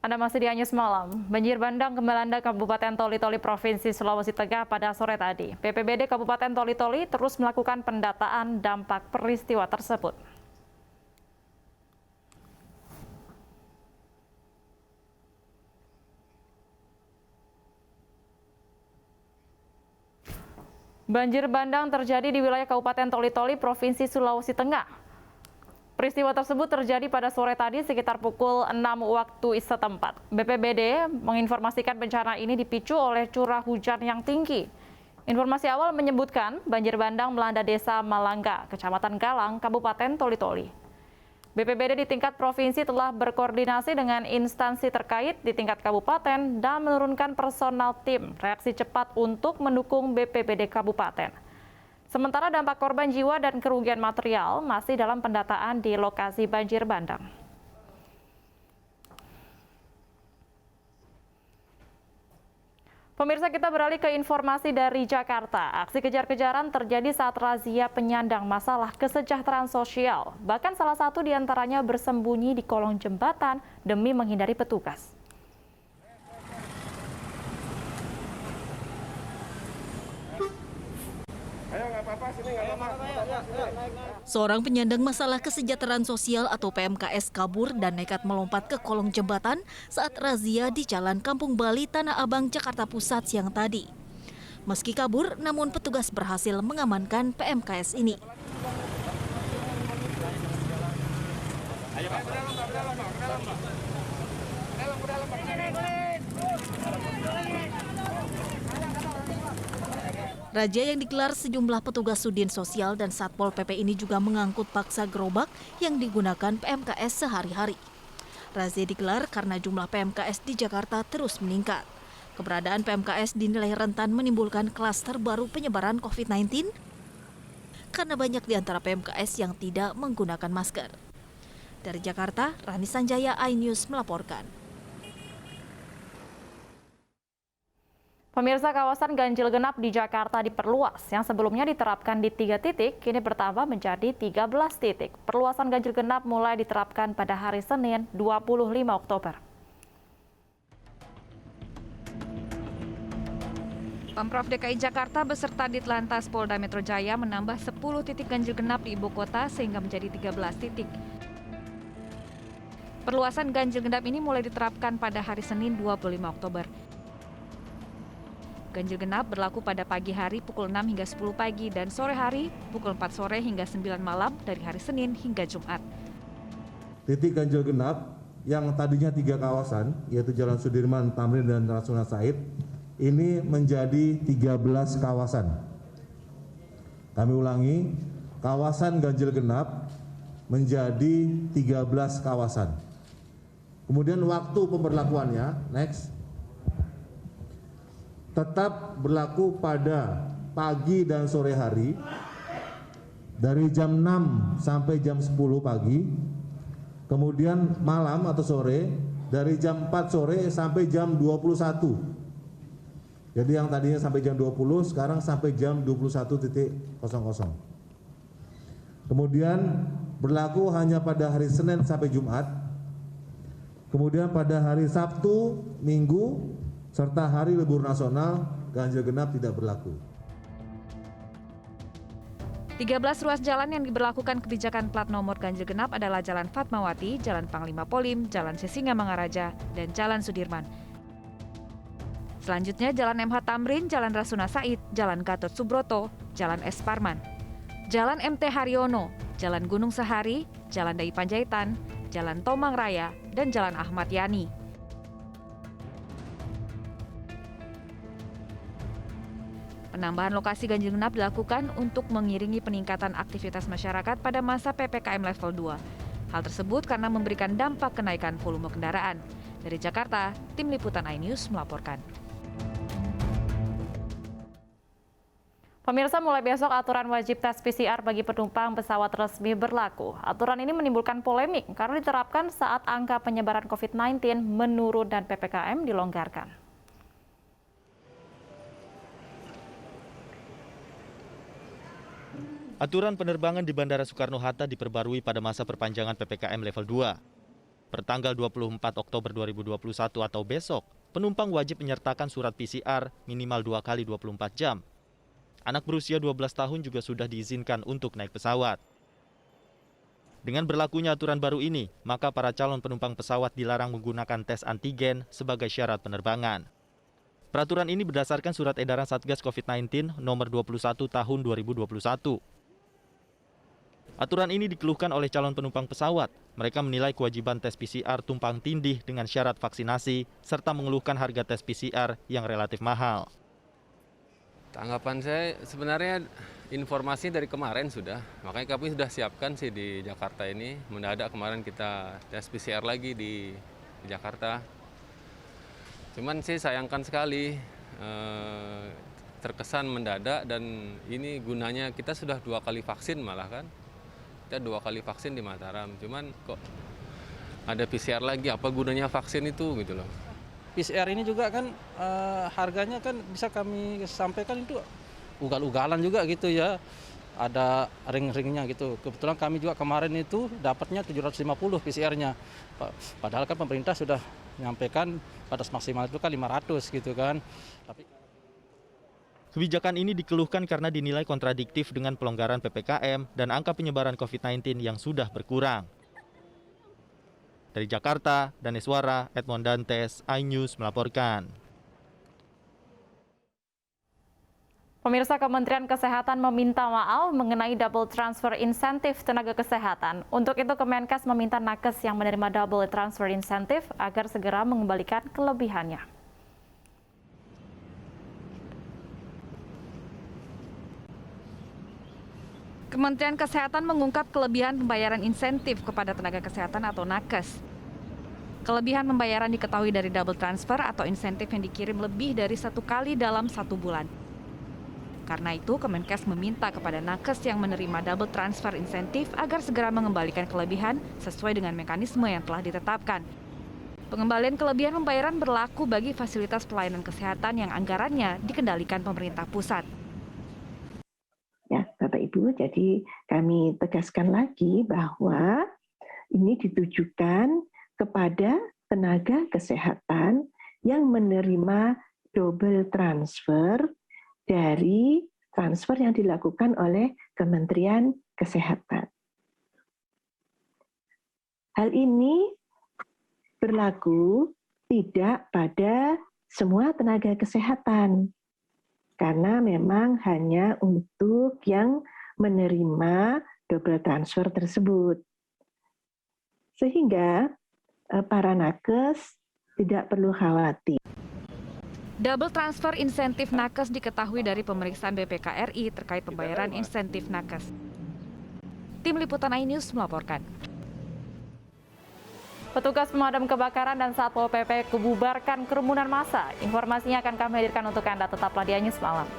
Anda masih di Anyus Malam. Banjir bandang melanda Kabupaten Toli-Toli Provinsi Sulawesi Tengah pada sore tadi. BPBD Kabupaten Toli-Toli terus melakukan pendataan dampak peristiwa tersebut. Banjir bandang terjadi di wilayah Kabupaten Toli-Toli Provinsi Sulawesi Tengah. Peristiwa tersebut terjadi pada sore tadi sekitar pukul 6 waktu setempat. BPBD menginformasikan bencana ini dipicu oleh curah hujan yang tinggi. Informasi awal menyebutkan banjir bandang melanda Desa Malangga, Kecamatan Galang, Kabupaten Toli-Toli. BPBD di tingkat provinsi telah berkoordinasi dengan instansi terkait di tingkat kabupaten dan menurunkan personal tim reaksi cepat untuk mendukung BPBD Kabupaten. Sementara dampak korban jiwa dan kerugian material masih dalam pendataan di lokasi banjir bandang. Pemirsa, kita beralih ke informasi dari Jakarta. Aksi kejar-kejaran terjadi saat razia penyandang masalah kesejahteraan sosial. Bahkan salah satu diantaranya bersembunyi di kolong jembatan demi menghindari petugas. Seorang penyandang masalah kesejahteraan sosial atau PMKS kabur dan nekat melompat ke kolong jembatan saat razia di Jalan Kampung Bali, Tanah Abang, Jakarta Pusat siang tadi. Meski kabur, namun petugas berhasil mengamankan PMKS ini. Razia yang digelar sejumlah petugas Sudin Sosial dan Satpol PP ini juga mengangkut paksa gerobak yang digunakan PMKS sehari-hari. Razia digelar karena jumlah PMKS di Jakarta terus meningkat. Keberadaan PMKS dinilai rentan menimbulkan klaster baru penyebaran COVID-19 karena banyak di antara PMKS yang tidak menggunakan masker. Dari Jakarta, Rani Sanjaya, iNews melaporkan. Pemirsa, kawasan ganjil genap di Jakarta diperluas. Yang sebelumnya diterapkan di 3 titik, kini bertambah menjadi 13 titik. Perluasan ganjil genap mulai diterapkan pada hari Senin 25 Oktober. Pemprov DKI Jakarta beserta Ditlantas Polda Metro Jaya menambah 10 titik ganjil genap di ibu kota sehingga menjadi 13 titik. Perluasan ganjil genap ini mulai diterapkan pada hari Senin 25 Oktober. Ganjil genap berlaku pada pagi hari pukul 6 hingga 10 pagi dan sore hari pukul 4 sore hingga 9 malam dari hari Senin hingga Jumat. Titik ganjil genap yang tadinya 3 kawasan, yaitu Jalan Sudirman, Tamrin, dan Rasuna Said, ini menjadi 13 kawasan. Kami ulangi, kawasan ganjil genap menjadi 13 kawasan. Kemudian waktu pemberlakuannya, next, tetap berlaku pada pagi dan sore hari dari jam 6 sampai jam 10 pagi, kemudian malam atau sore dari jam 4 sore sampai jam 21. Jadi yang tadinya sampai jam 20 sekarang sampai jam 21.00. Kemudian berlaku hanya pada hari Senin sampai Jumat. Kemudian pada hari Sabtu, Minggu, serta hari libur nasional, ganjil genap tidak berlaku. 13 ruas jalan yang diberlakukan kebijakan plat nomor ganjil genap adalah Jalan Fatmawati, Jalan Panglima Polim, Jalan Sisingamangaraja, dan Jalan Sudirman. Selanjutnya Jalan MH Tamrin, Jalan Rasuna Said, Jalan Gatot Subroto, Jalan S. Parman, Jalan MT Haryono, Jalan Gunung Sahari, Jalan Dai Panjaitan, Jalan Tomang Raya, dan Jalan Ahmad Yani. Penambahan lokasi ganjil genap dilakukan untuk mengiringi peningkatan aktivitas masyarakat pada masa PPKM level 2. Hal tersebut karena memberikan dampak kenaikan volume kendaraan. Dari Jakarta, Tim Liputan iNews melaporkan. Pemirsa, mulai besok aturan wajib tes PCR bagi penumpang pesawat resmi berlaku. Aturan ini menimbulkan polemik karena diterapkan saat angka penyebaran COVID-19 menurun dan PPKM dilonggarkan. Aturan penerbangan di Bandara Soekarno-Hatta diperbarui pada masa perpanjangan PPKM level 2. Pertanggal 24 Oktober 2021 atau besok, penumpang wajib menyertakan surat PCR minimal 2 kali 24 jam. Anak berusia 12 tahun juga sudah diizinkan untuk naik pesawat. Dengan berlakunya aturan baru ini, maka para calon penumpang pesawat dilarang menggunakan tes antigen sebagai syarat penerbangan. Peraturan ini berdasarkan surat edaran Satgas COVID-19 nomor 21 tahun 2021. Aturan ini dikeluhkan oleh calon penumpang pesawat. Mereka menilai kewajiban tes PCR tumpang tindih dengan syarat vaksinasi, serta mengeluhkan harga tes PCR yang relatif mahal. Tanggapan saya sebenarnya informasi dari kemarin sudah, makanya kami sudah siapkan sih di Jakarta ini. Mendadak kemarin kita tes PCR lagi di Jakarta. Cuman sih sayangkan sekali, terkesan mendadak dan ini gunanya kita sudah 2 kali vaksin malah kan. Kita 2 kali vaksin di Mataram, cuman kok ada PCR lagi, apa gunanya vaksin itu gitu loh. PCR ini juga kan harganya kan bisa kami sampaikan itu ugal-ugalan juga gitu ya, ada ring-ringnya gitu. Kebetulan kami juga kemarin itu dapatnya 750 PCR-nya, padahal kan pemerintah sudah menyampaikan batas maksimal itu kan 500 gitu kan. Kebijakan ini dikeluhkan karena dinilai kontradiktif dengan pelonggaran PPKM dan angka penyebaran COVID-19 yang sudah berkurang. Dari Jakarta, Daneswara, Edmond Dantes, iNews melaporkan. Pemirsa, Kementerian Kesehatan meminta maaf mengenai double transfer insentif tenaga kesehatan. Untuk itu, Kemenkes meminta nakes yang menerima double transfer insentif agar segera mengembalikan kelebihannya. Kementerian Kesehatan mengungkap kelebihan pembayaran insentif kepada tenaga kesehatan atau nakes. Kelebihan pembayaran diketahui dari double transfer atau insentif yang dikirim lebih dari 1 kali dalam 1 bulan. Karena itu, Kemenkes meminta kepada nakes yang menerima double transfer insentif agar segera mengembalikan kelebihan sesuai dengan mekanisme yang telah ditetapkan. Pengembalian kelebihan pembayaran berlaku bagi fasilitas pelayanan kesehatan yang anggarannya dikendalikan pemerintah pusat. Ya, Bapak Ibu, jadi kami tegaskan lagi bahwa ini ditujukan kepada tenaga kesehatan yang menerima double transfer dari transfer yang dilakukan oleh Kementerian Kesehatan. Hal ini berlaku tidak pada semua tenaga kesehatan, karena memang hanya untuk yang menerima double transfer tersebut. Sehingga para nakes tidak perlu khawatir. Double transfer insentif nakes diketahui dari pemeriksaan BPK RI terkait pembayaran insentif nakes. Tim Liputan iNews melaporkan. Petugas pemadam kebakaran dan Satpol PP kebubarkan kerumunan massa. Informasinya akan kami hadirkan untuk Anda, tetaplah di iNews Malam.